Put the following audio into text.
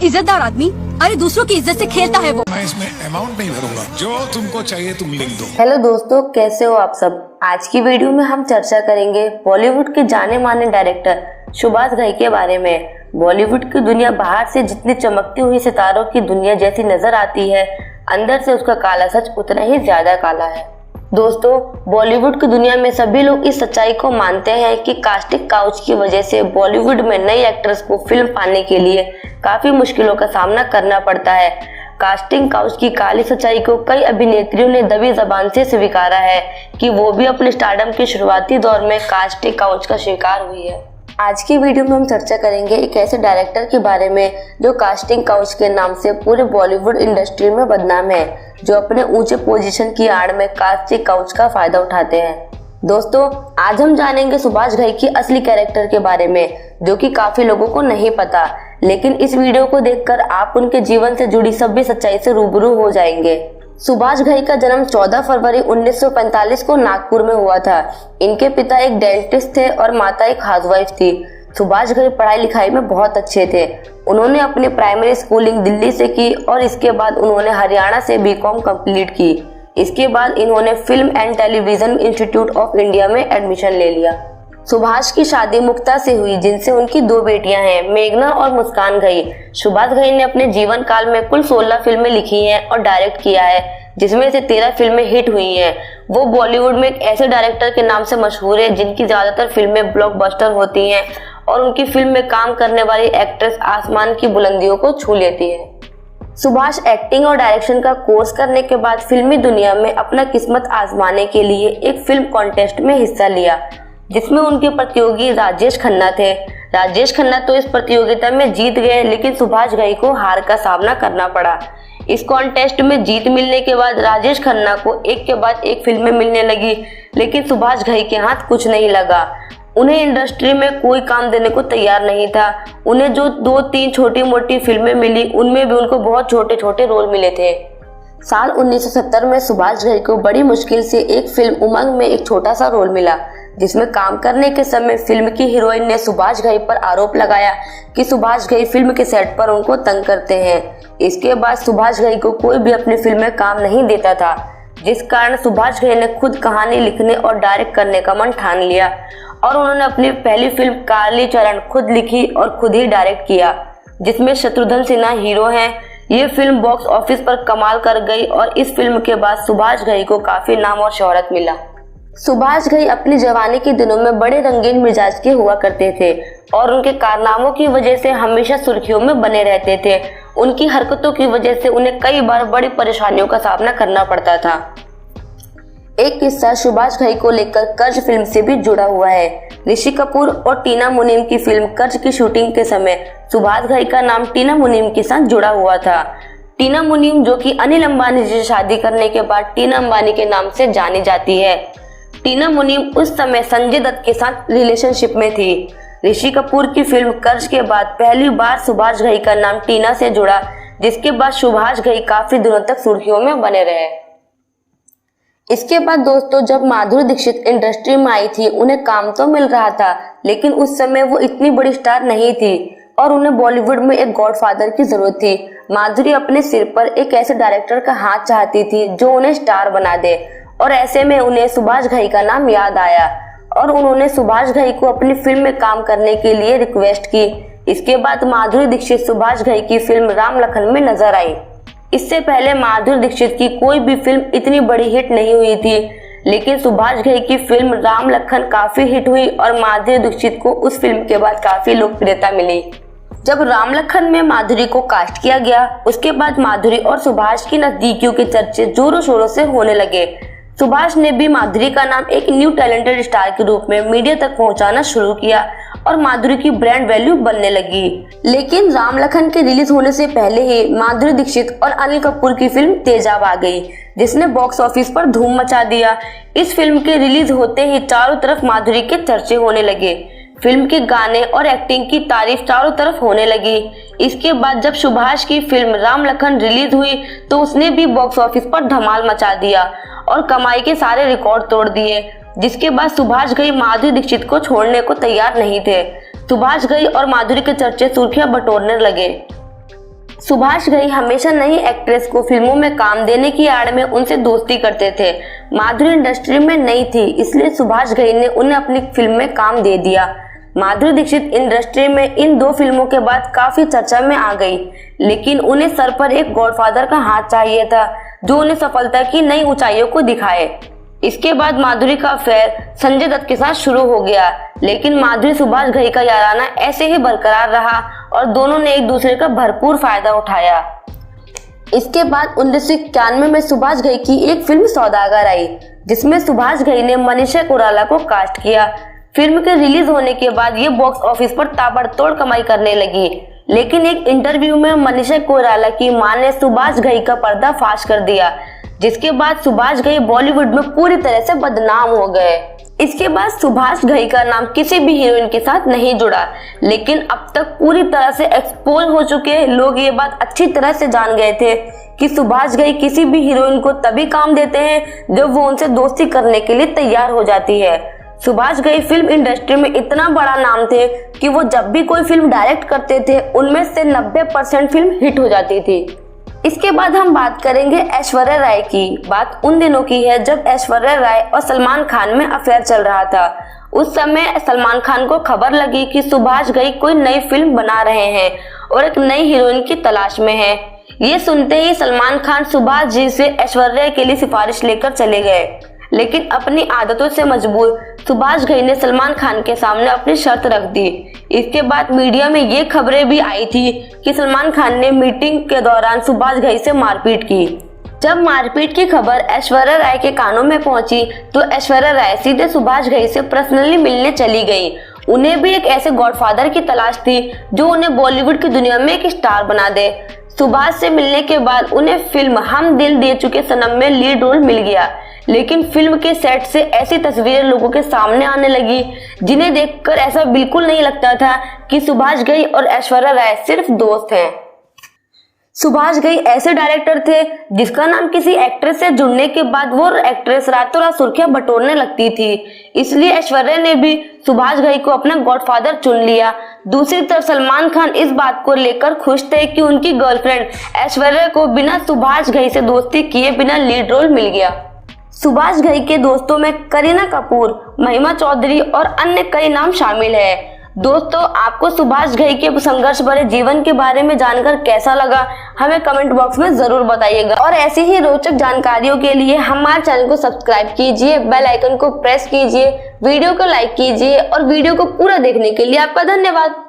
इज्जतदार आदमी, अरे दूसरों की इज्जत से खेलता है वो। मैं इसमें अमाउंट नहीं भरूंगा, जो तुमको चाहिए तुम लिख दो। हेलो दोस्तों, कैसे हो आप सब। आज की वीडियो में हम चर्चा करेंगे बॉलीवुड के जाने माने डायरेक्टर सुभाष घई के बारे में। बॉलीवुड की दुनिया बाहर से जितनी चमकती हुई सितारों की दुनिया जैसी नजर आती है, अंदर से उसका काला सच उतना ही ज्यादा काला है। दोस्तों, बॉलीवुड की दुनिया में सभी लोग इस सच्चाई को मानते हैं कि कास्टिंग काउच की वजह से बॉलीवुड में नई एक्ट्रेस को फिल्म पाने के लिए काफी मुश्किलों का सामना करना पड़ता है। कास्टिंग काउच की काली सच्चाई को कई अभिनेत्रियों ने दबी जबान से स्वीकारा है कि वो भी अपने स्टारडम के शुरुआती दौर में कास्टिंग काउच का शिकार हुई है। आज की वीडियो में हम चर्चा करेंगे एक ऐसे डायरेक्टर के बारे में जो कास्टिंग काउच के नाम से पूरे बॉलीवुड इंडस्ट्री में बदनाम है, जो अपने ऊंचे पोजीशन की आड़ में कास्टिंग काउच का फायदा उठाते हैं। दोस्तों, आज हम जानेंगे सुभाष घई की असली कैरेक्टर के बारे में, जो कि काफी लोगों को नहीं पता, लेकिन इस वीडियो को देखकर आप उनके जीवन से जुड़ी सभी सच्चाई से रूबरू हो जाएंगे। सुभाष घई का जन्म 14 फरवरी 1945 को नागपुर में हुआ था। इनके पिता एक डेंटिस्ट थे और माता एक हाउसवाइफ थी। सुभाष घई पढ़ाई लिखाई में बहुत अच्छे थे। उन्होंने अपनी प्राइमरी स्कूलिंग दिल्ली से की और इसके बाद उन्होंने हरियाणा से बीकॉम कंप्लीट की। इसके बाद इन्होंने film and television institute of India में एडमिशन ले लिया। सुभाष की शादी मुक्ता से हुई, जिनसे उनकी 2 बेटियां हैं, मेघना और मुस्कान घई। सुभाष घई ने अपने जीवन काल में कुल 16 फिल्में लिखी हैं और डायरेक्ट किया है, जिसमें से 13 फिल्में हिट हुई हैं। वो बॉलीवुड में एक ऐसे डायरेक्टर के नाम से मशहूर है जिनकी ज्यादातर फिल्में ब्लॉकबस्टर होती हैं और उनकी फिल्म में काम करने वाली एक्ट्रेस आसमान की बुलंदियों को छू लेती है। सुभाष एक्टिंग और डायरेक्शन का कोर्स करने के बाद फिल्मी दुनिया में अपना किस्मत आजमाने के लिए एक फिल्म कॉन्टेस्ट में हिस्सा लिया, जिसमें उनके प्रतियोगी राजेश खन्ना थे। राजेश खन्ना तो इस प्रतियोगिता में जीत गए, लेकिन सुभाष घई को हार का सामना करना पड़ा। इस कॉन्टेस्ट में जीत मिलने के बाद राजेश खन्ना को एक के बाद एक फिल्में मिलने लगी, लेकिन सुभाष घई के हाथ कुछ नहीं लगा। उन्हें इंडस्ट्री में कोई काम देने को तैयार नहीं था। उन्हें जो 2-3 छोटी मोटी फिल्में मिली, उनमें भी उनको बहुत छोटे छोटे रोल मिले थे। साल 1970 में सुभाष घई को बड़ी मुश्किल से एक फिल्म उमंग में एक छोटा सा रोल मिला, जिसमें काम करने के समय फिल्म की हीरोइन ने सुभाष घई पर आरोप लगाया कि सुभाष घई फिल्म के सेट पर उनको तंग करते हैं। इसके बाद सुभाष घई को कोई भी अपनी फिल्म में काम नहीं देता था, जिस कारण सुभाष घई ने खुद कहानी लिखने और डायरेक्ट करने का मन ठान लिया और उन्होंने अपनी पहली फिल्म काली चरण खुद लिखी और खुद ही डायरेक्ट किया, जिसमें शत्रुघ्न सिन्हा हीरो हैं। ये फिल्म बॉक्स ऑफिस पर कमाल कर गई और इस फिल्म के बाद सुभाष घई को काफी नाम और शोहरत मिला। सुभाष घई अपनी जवानी के दिनों में बड़े रंगीन मिजाज के हुआ करते थे और उनके कारनामों की वजह से हमेशा सुर्खियों में बने रहते थे। उनकी हरकतों की वजह से उन्हें कई बार बड़ी परेशानियों का सामना करना पड़ता था। एक किस्सा सुभाष घई को लेकर कर्ज फिल्म से भी जुड़ा हुआ है। ऋषि कपूर और टीना मुनीम की फिल्म कर्ज की शूटिंग के समय सुभाष घई का नाम टीना मुनीम के साथ जुड़ा हुआ था। टीना मुनीम, जो कि अनिल अंबानी से शादी करने के बाद टीना अंबानी के नाम से जानी जाती है। टीना मुनीम उस समय संजय दत्त के साथ रिलेशनशिप में थी। ऋषि कपूर की फिल्म कर्ज के बाद पहली बार सुभाष घई का नाम टीना से जुड़ा, जिसके बाद सुभाष घई काफी दिनों तक सुर्खियों में बने रहे। इसके बाद दोस्तों, जब माधुरी दीक्षित इंडस्ट्री में आई थी, उन्हें काम तो मिल रहा था, लेकिन उस समय वो इतनी बड़ी स्टार नहीं थी और उन्हें बॉलीवुड में एक गॉडफादर की जरूरत थी। माधुरी अपने सिर पर एक ऐसे डायरेक्टर का हाथ चाहती थी जो उन्हें स्टार बना दे, और ऐसे में उन्हें सुभाष घई का नाम याद आया और उन्होंने सुभाष घई को अपनी फिल्म में काम करने के लिए रिक्वेस्ट की। इसके बाद माधुरी दीक्षित सुभाष घई की फिल्म राम लखन में नजर आई। इससे पहले माधुरी दीक्षित की कोई भी फिल्म इतनी बड़ी हिट नहीं हुई थी, लेकिन सुभाष घई की फिल्म राम लखन काफी हिट हुई और माधुरी दीक्षित को उस फिल्म के बाद काफी लोकप्रियता मिली। जब राम लखन में माधुरी को कास्ट किया गया, उसके बाद माधुरी और सुभाष की नजदीकियों के चर्चे जोरों शोरों से होने लगे। सुभाष ने भी माधुरी का नाम एक न्यू टैलेंटेड स्टार के रूप में मीडिया तक पहुंचाना शुरू किया और माधुरी की ब्रांड वैल्यू बनने लगी। लेकिन राम लखन के रिलीज होने से पहले ही माधुरी दीक्षित और अनिल कपूर की फिल्म तेजाब आ गई, जिसने बॉक्स ऑफिस पर धूम मचा दिया। इस फिल्म के रिलीज होते ही चारों तरफ माधुरी के चर्चे होने लगे। फिल्म के गाने और एक्टिंग की तारीफ चारों तरफ होने लगी। इसके बाद जब सुभाष की फिल्म राम लखन रिलीज हुई तो उसने भी बॉक्स ऑफिस पर धमाल मचा दिया और कमाई के सारे रिकॉर्ड तोड़ दिए, जिसके बाद सुभाष घई माधुरी दीक्षित को छोड़ने को तैयार नहीं थे। सुभाष घई और माधुरी के चर्चे सुर्खियां बटोरने लगे। सुभाष घई हमेशा नई एक्ट्रेस को फिल्मों में काम देने की आड़ में उनसे दोस्ती करते थे। माधुरी इंडस्ट्री में नई थी, इसलिए सुभाष घई ने उन्हें अपनी फिल्म में काम दे दिया। माधुरी दीक्षित इंडस्ट्री में इन 2 फिल्मों के बाद काफी चर्चा में आ गई, लेकिन उन्हें सर पर एक गॉडफादर का हाथ चाहिए था जो उन्हें सफलता की नई ऊंचाइयों को दिखाए। इसके बाद माधुरी का अफेयर संजय दत्त के साथ शुरू हो गया, लेकिन माधुरी सुभाष घई का याराना ऐसे ही बरकरार रहा और दोनों ने एक दूसरे का भरपूर फायदा उठाया। इसके बाद 1991 में सुभाष घई की एक फिल्म सौदागर आई, जिसमें सुभाष घई ने मनीषा कोइराला को कास्ट किया। फिल्म के रिलीज होने के बाद ये बॉक्स ऑफिस पर ताबड़तोड़ कमाई करने लगी, लेकिन एक इंटरव्यू में मनीषा कोइराला की मां ने सुभाष घई का पर्दाफाश कर दिया, जिसके बाद सुभाष घई बॉलीवुड में पूरी तरह से बदनाम हो गए। इसके बाद सुभाष घई का नाम किसी भी हीरोइन के साथ नहीं जुड़ा, लेकिन अब तक पूरी तरह से एक्सपोज हो चुके लोग ये बात अच्छी तरह से जान गए थे कि सुभाष घई किसी भी हीरोइन को तभी काम देते हैं जब वो उनसे दोस्ती करने के लिए तैयार हो जाती है। सुभाष घई फिल्म इंडस्ट्री में इतना बड़ा नाम थे कि वो जब भी कोई फिल्म डायरेक्ट करते थे उनमें से 90% फिल्म हिट हो जाती थी। इसके बाद हम बात करेंगे ऐश्वर्या राय की। बात उन दिनों की है जब ऐश्वर्या राय और सलमान खान में अफेयर चल रहा था। उस समय सलमान खान को खबर लगी कि सुभाष घई कोई नई फिल्म बना रहे हैं और एक नई हीरोइन की तलाश में है। ये सुनते ही सलमान खान सुभाष जी से ऐश्वर्या के लिए सिफारिश लेकर चले गए, लेकिन अपनी आदतों से मजबूर सुभाष घई ने सलमान खान के सामने अपनी शर्त रख दी। इसके बाद मीडिया में ये खबरें भी आई थी कि सलमान खान ने मीटिंग के दौरान सुभाष घई से मारपीट की। जब मारपीट की खबर ऐश्वर्या राय के कानों में पहुंची तो ऐश्वर्या राय सीधे सुभाष घई से पर्सनली मिलने चली गई। उन्हें भी एक ऐसे गॉडफादर की तलाश थी जो उन्हें बॉलीवुड की दुनिया में एक स्टार बना दे। सुभाष से मिलने के बाद उन्हें फिल्म हम दिल दे चुके सनम में लीड रोल मिल गया, लेकिन फिल्म के सेट से ऐसी तस्वीरें लोगों के सामने आने लगी जिन्हें देखकर ऐसा बिल्कुल नहीं लगता था कि सुभाष घई और ऐश्वर्या राय सिर्फ दोस्त हैं। सुभाष घई ऐसे डायरेक्टर थे जिसका नाम किसी एक्ट्रेस से जुड़ने के बाद वो एक्ट्रेस रातों रात सुर्खियां बटोरने लगती थी, इसलिए ऐश्वर्या ने भी सुभाष घई को अपना गॉडफादर चुन लिया। दूसरी तरफ सलमान खान इस बात को लेकर खुश थे कि उनकी गर्लफ्रेंड ऐश्वर्या को बिना सुभाष घई से दोस्ती किए बिना लीड रोल मिल गया। सुभाष घई के दोस्तों में करीना कपूर, महिमा चौधरी और अन्य कई नाम शामिल है। दोस्तों, आपको सुभाष घई के संघर्ष भरे जीवन के बारे में जानकर कैसा लगा हमें कमेंट बॉक्स में जरूर बताइएगा। और ऐसी ही रोचक जानकारियों के लिए हमारे चैनल को सब्सक्राइब कीजिए, बेल आइकन को प्रेस कीजिए, वीडियो को लाइक कीजिए और वीडियो को पूरा देखने के लिए आपका धन्यवाद।